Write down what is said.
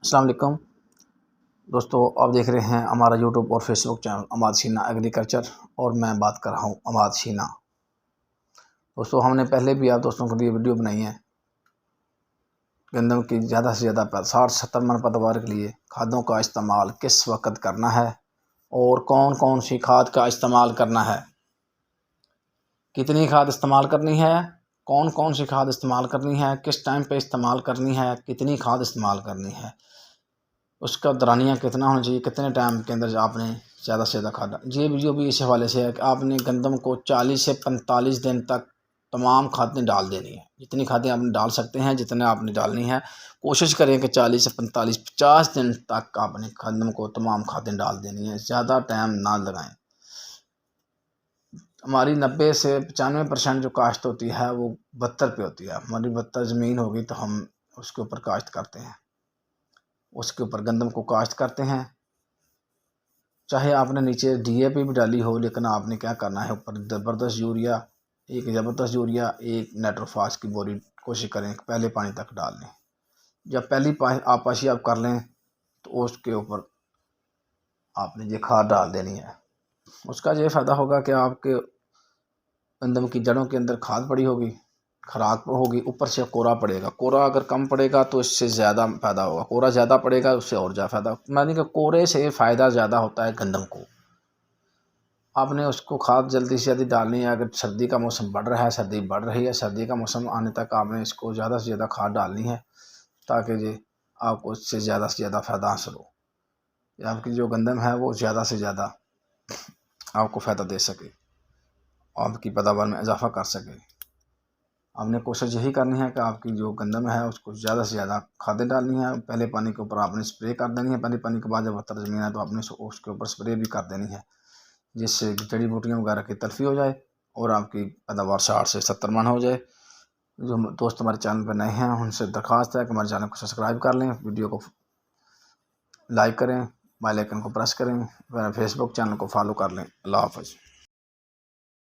अस्सलाम वालेकुम दोस्तों, आप देख रहे हैं हमारा यूट्यूब और फेसबुक चैनल अमाद शीना एग्रीकल्चर और मैं बात कर रहा हूं अमाद शीना। दोस्तों, हमने पहले भी आप दोस्तों के लिए वीडियो बनाई है गंदम की ज़्यादा से ज़्यादा 60-70 मन पैदावार के लिए खादों का इस्तेमाल किस वक्त करना है और कौन कौन सी खाद का इस्तेमाल करना है, कितनी खाद इस्तेमाल करनी है, कौन कौन सी खाद इस्तेमाल करनी है, किस टाइम पे इस्तेमाल करनी है, कितनी खाद इस्तेमाल करनी है, उसका दरानिया कितना होना चाहिए, कितने टाइम के अंदर आपने ज़्यादा से ज़्यादा खाद। ये वीडियो भी इस हवाले से है कि आपने गंदम को 40 से 45 दिन तक तमाम खादें डाल देनी है। जितनी खादें आपने डाल सकते हैं, जितने आपने डालनी है, कोशिश करें कि 40 से 45-50 दिन तक आपने गंदम को तमाम खादें डाल देनी है, ज़्यादा टाइम ना लगाएं। हमारी 90 से 95% जो काश्त होती है वो 72 पे होती है। हमारी 72 ज़मीन होगी तो हम उसके ऊपर काश्त करते हैं, उसके ऊपर गंदम को काश्त करते हैं। चाहे आपने नीचे DAP भी डाली हो, लेकिन आपने क्या करना है, ऊपर ज़बरदस्त यूरिया, एक नाइट्रोफास की बोरी कोशिश करें पहले पानी तक डाल लें। जब पहली आपाशी आप कर लें तो उसके ऊपर आपने ये खाद डाल देनी है। उसका ये फ़ायदा होगा कि आपके गंदम की जड़ों के अंदर खाद पड़ी होगी, खुराक होगी, ऊपर से कोरा पड़ेगा। कोरा अगर कम पड़ेगा तो इससे ज़्यादा फ़ायदा होगा, कोरा ज़्यादा पड़ेगा उससे और ज़्यादा फ़ायदा। मानी कि कोरे से फ़ायदा ज़्यादा होता है गंदम को। आपने उसको खाद जल्दी से जल्दी डालनी है। अगर सर्दी का मौसम बढ़ रहा है, सर्दी बढ़ रही है, सर्दी का मौसम आने तक आपने इसको ज़्यादा से ज़्यादा खाद डालनी है ताकि ये आपको इससे ज़्यादा से ज़्यादा फ़ायदा हासिल हो, आपकी जो गंदम है वो ज़्यादा से ज़्यादा आपको फ़ायदा दे सके, आपकी पैदावार में इजाफ़ा कर सके। आपने कोशिश यही करनी है कि आपकी जो गंदम है उसको ज़्यादा से ज़्यादा खादें डालनी है। पहले पानी के ऊपर आपने स्प्रे कर देनी है, पहले पानी के बाद जब बदतर ज़मीन है तो आपने उसके ऊपर स्प्रे भी कर देनी है, जिससे जड़ी बूटियाँ वगैरह की तलफी हो जाए और आपकी पैदावार 60 से 70 मन हो जाए। जो दोस्त हमारे चैनल पर नए हैं उनसे दरख्वास्त है कि हमारे चैनल को सब्सक्राइब कर लें, वीडियो को लाइक करें, बेल आइकन को प्रेस करें, फेसबुक चैनल को फॉलो कर लें। अल्लाह हाफ़िज़।